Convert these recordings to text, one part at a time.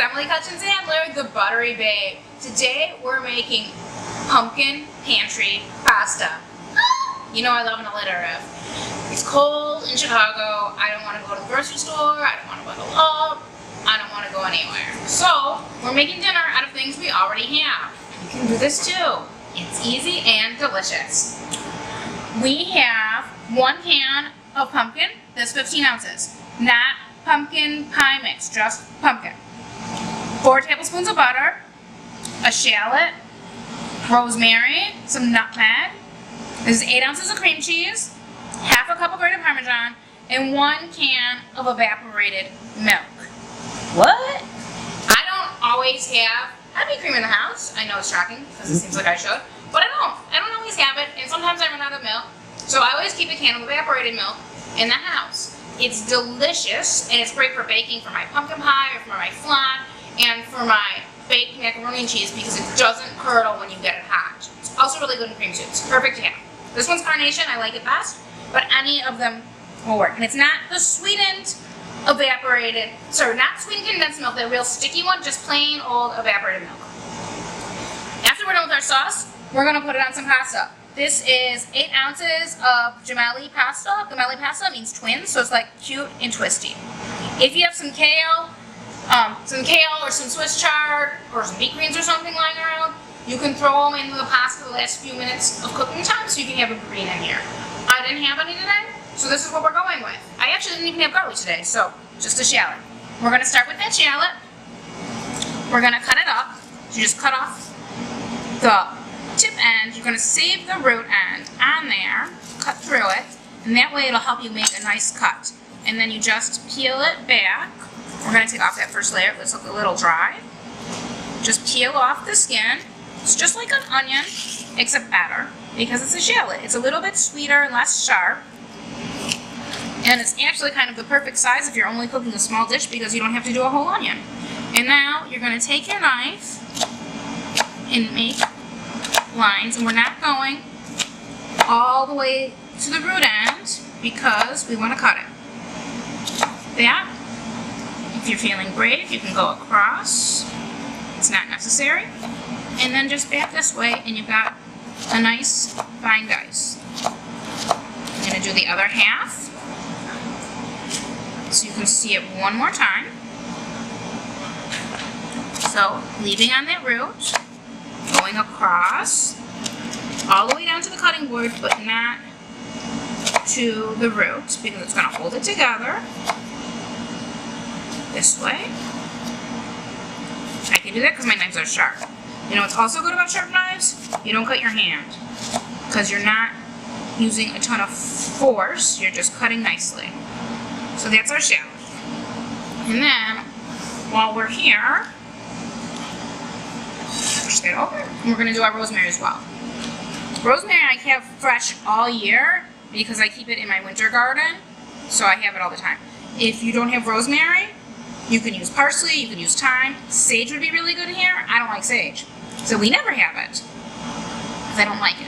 Emily Kutchins Adler, the Buttery Babe. Today we're making pumpkin pantry pasta. You know I love an alliterative. It's cold in Chicago. I don't want to go to the grocery store. I don't want to bundle up. I don't want to go anywhere. So we're making dinner out of things we already have. You can do this too. It's easy and delicious. We have 1 can of pumpkin. That's 15 ounces. Not pumpkin pie mix, just pumpkin. 4 tablespoons of butter, a shallot, rosemary, some nutmeg. This is 8 ounces of cream cheese, half a cup of grated Parmesan, and 1 can of evaporated milk. What? I don't always have heavy cream in the house. I know it's shocking because it seems like I should, but I don't. I don't always have it, and sometimes I run out of milk. So I always keep a can of evaporated milk in the house. It's delicious, and it's great for baking for my pumpkin pie, or for my flan, and for my baked macaroni and cheese because it doesn't curdle when you get it hot. It's also really good in cream soup. It's perfect to have. This one's carnation, I like it best, but any of them will work. And it's not the sweetened evaporated, sorry, not sweetened condensed milk, that real sticky one, just plain old evaporated milk. After we're done with our sauce, we're going to put it on some pasta. This is 8 ounces of gemelli pasta. Gemelli pasta means twins, so it's like cute and twisty. If you have some kale or some Swiss chard or some beet greens or something lying around, you can throw them into the pasta the last few minutes of cooking time so you can have a green in here. I didn't have any today, so this is what we're going with. I actually didn't even have garlic today, so just a shallot. We're going to start with that shallot. We're going to cut it up. So you just cut off the tip end. You're going to save the root end on there, cut through it, and that way it'll help you make a nice cut. And then you just peel it back. We're going to take off that first layer. Let's look a little dry. Just peel off the skin. It's just like an onion, except better, because it's a shallot. It's a little bit sweeter and less sharp. And it's actually kind of the perfect size if you're only cooking a small dish because you don't have to do a whole onion. And now you're going to take your knife and make lines. And we're not going all the way to the root end because we want to cut it. That, if you're feeling brave, you can go across. It's not necessary. And then just back this way and you've got a nice fine dice. I'm going to do the other half so you can see it one more time. So leaving on that root, going across all the way down to the cutting board, but not to the root because it's going to hold it together. This way. I can do that because my knives are sharp. You know what's also good about sharp knives? You don't cut your hand because you're not using a ton of force, you're just cutting nicely. So that's our shallot. And then, while we're here, push that over, and we're going to do our rosemary as well. Rosemary I have fresh all year because I keep it in my winter garden, so I have it all the time. If you don't have rosemary, you can use parsley, you can use thyme. Sage would be really good here. I don't like sage, so we never have it because I don't like it.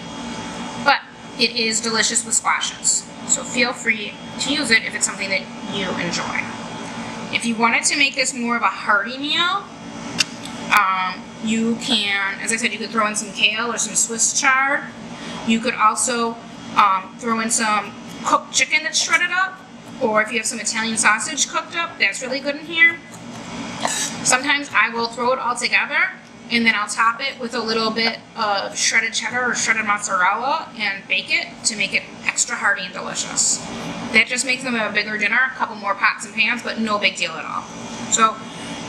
But it is delicious with squashes, so feel free to use it if it's something that you enjoy. If you wanted to make this more of a hearty meal, you can, as I said, you could throw in some kale or some Swiss chard. You could also throw in some cooked chicken that's shredded up, or if you have some Italian sausage cooked up, that's really good in here. Sometimes I will throw it all together and then I'll top it with a little bit of shredded cheddar or shredded mozzarella and bake it to make it extra hearty and delicious. That just makes them a bigger dinner, a couple more pots and pans, but no big deal at all. So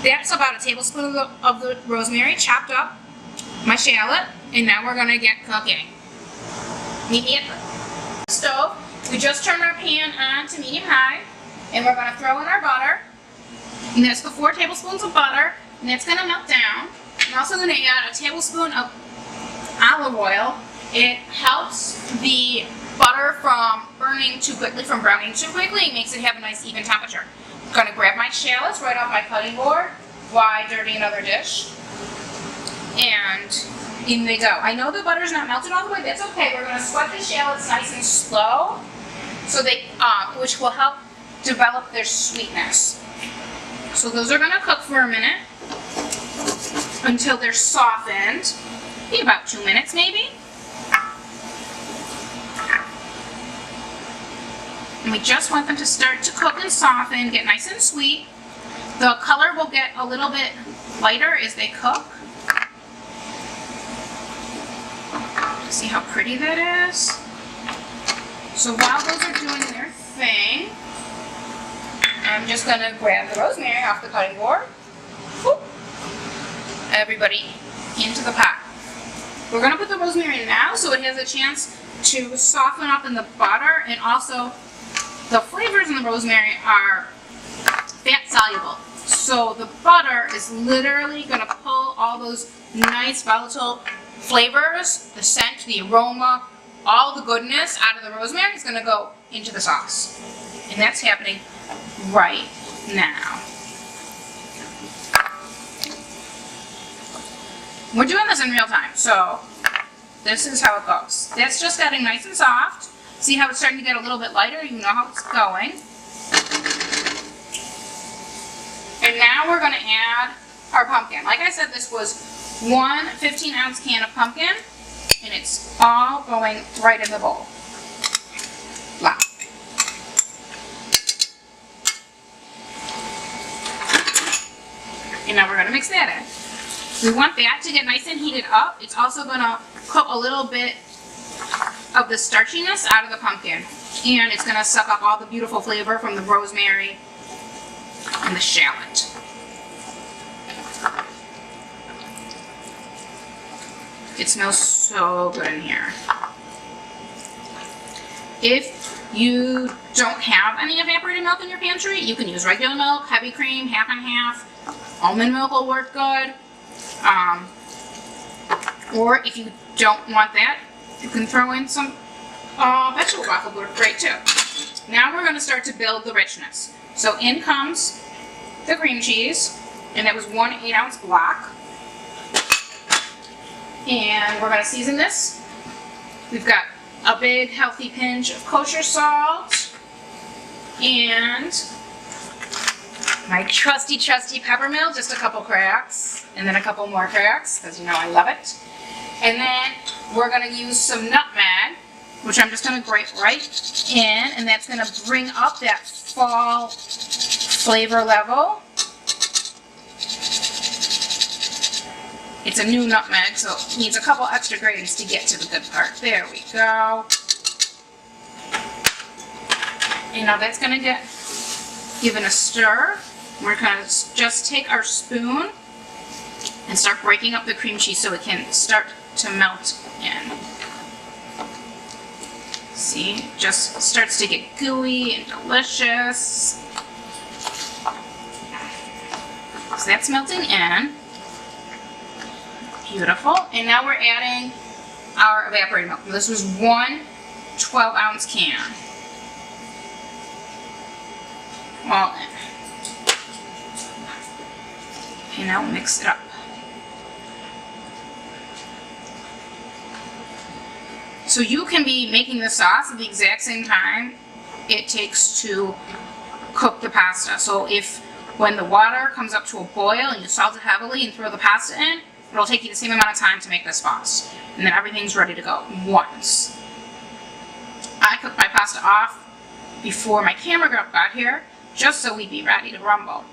that's about a tablespoon of the rosemary chopped up, my shallot, and now we're going to get cooking. Meet me at the stove. We just turned our pan on to medium high, and we're going to throw in our butter, and that's the 4 tablespoons of butter, and that's going to melt down. I'm also going to add a tablespoon of olive oil. It helps the butter from burning too quickly, from browning too quickly. It makes it have a nice even temperature. I'm going to grab my shallots right off my cutting board. Why dirty another dish? And in they go. I know the butter's not melted all the way. That's okay. We're going to sweat the shallots nice and slow, so they, which will help develop their sweetness. So those are going to cook for a minute. until they're softened. Be about 2 minutes maybe. And we just want them to start to cook and soften, get nice and sweet. The color will get a little bit lighter as they cook. See how pretty that is? So while those are doing their thing, I'm just going to grab the rosemary off the cutting board. Whoop. Everybody into the pot. We're going to put the rosemary in now so it has a chance to soften up in the butter, and also the flavors in the rosemary are fat soluble. So the butter is literally going to pull all those nice volatile flavors, the scent, the aroma, all the goodness out of the rosemary is going to go into the sauce. And that's happening right now. We're doing this in real time, so this is how it goes. That's just getting nice and soft. See how it's starting to get a little bit lighter? You know how it's going. And now we're going to add our pumpkin. Like I said, this was one 15-ounce can of pumpkin, and it's all going right in the bowl. Blah. And now we're going to mix that in. We want that to get nice and heated up. It's also going to cook a little bit of the starchiness out of the pumpkin, and it's going to suck up all the beautiful flavor from the rosemary and the shallot. It smells so good in here. If you don't have any evaporated milk in your pantry, you can use regular milk, heavy cream, half and half. Almond milk will work good. Or if you don't want that, you can throw in some vegetable broth, will work great too. Now we're going to start to build the richness. So in comes the cream cheese, and that was one 8-ounce block. And we're going to season this. We've got a big healthy pinch of kosher salt, and my trusty peppermill, just a couple cracks, and then a couple more cracks, because you know I love it. And then we're going to use some nutmeg, which I'm just going to grate right in, and that's going to bring up that fall flavor level. It's a new nutmeg, so it needs a couple extra gratings to get to the good part. There we go. And now that's going to get given a stir. We're going to just take our spoon and start breaking up the cream cheese so it can start to melt in. See, it just starts to get gooey and delicious. So that's melting in. Beautiful. And now we're adding our evaporated milk. This was one 12-ounce can. All in. Okay, now mix it up. So you can be making the sauce at the exact same time it takes to cook the pasta. So if when the water comes up to a boil and you salt it heavily and throw the pasta in, it'll take you the same amount of time to make this sauce. And then everything's ready to go once. I cooked my pasta off before my camera girl got here, just so we'd be ready to rumble.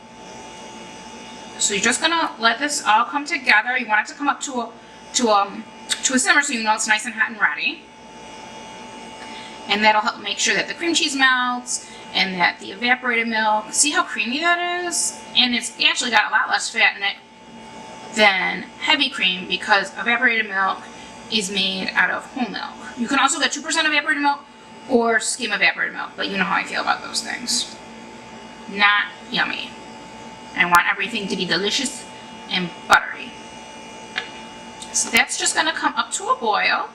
So you're just gonna let this all come together. You want it to come up to a simmer so you know it's nice and hot and ready. And that'll help make sure that the cream cheese melts and that the evaporated milk, see how creamy that is? And it's actually got a lot less fat in it than heavy cream because evaporated milk is made out of whole milk. You can also get 2% evaporated milk or skim evaporated milk, but you know how I feel about those things. Not yummy. I want everything to be delicious and buttery. So that's just going to come up to a boil.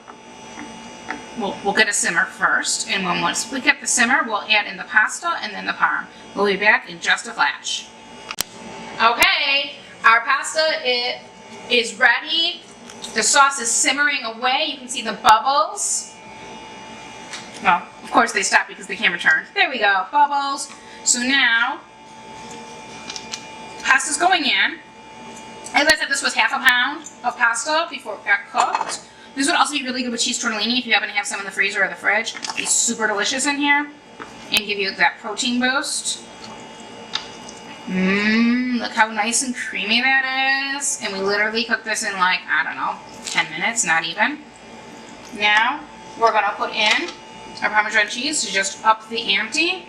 We'll get a simmer first, and once we get the simmer, we'll add in the pasta and then the parm. We'll be back in just a flash. Okay, our pasta is ready. The sauce is simmering away. You can see the bubbles. Well, of course they stopped because the camera turned. There we go, bubbles. So now, pasta's going in. As I said, this was half a pound of pasta before it got cooked. This would also be really good with cheese tortellini if you happen to have some in the freezer or the fridge. It's super delicious in here and give you that protein boost. Look how nice and creamy that is. And we literally cooked this in like, I don't know, 10 minutes, not even. Now, we're gonna put in our Parmesan cheese to just up the ante.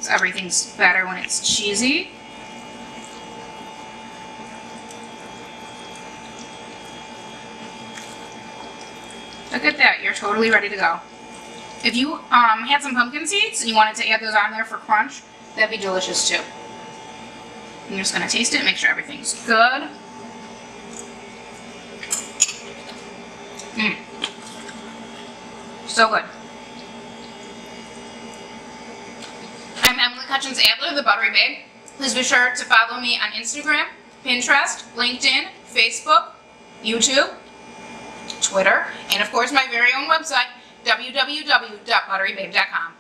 So everything's better when it's cheesy. Look at that, you're totally ready to go. If you had some pumpkin seeds and you wanted to add those on there for crunch, that'd be delicious too. I'm just gonna taste it, make sure everything's good. So good. I'm Emily Kutchins Adler, the Buttery Babe. Please be sure to follow me on Instagram, Pinterest, LinkedIn, Facebook, YouTube, Twitter, and of course my very own website, www.butterybabe.com.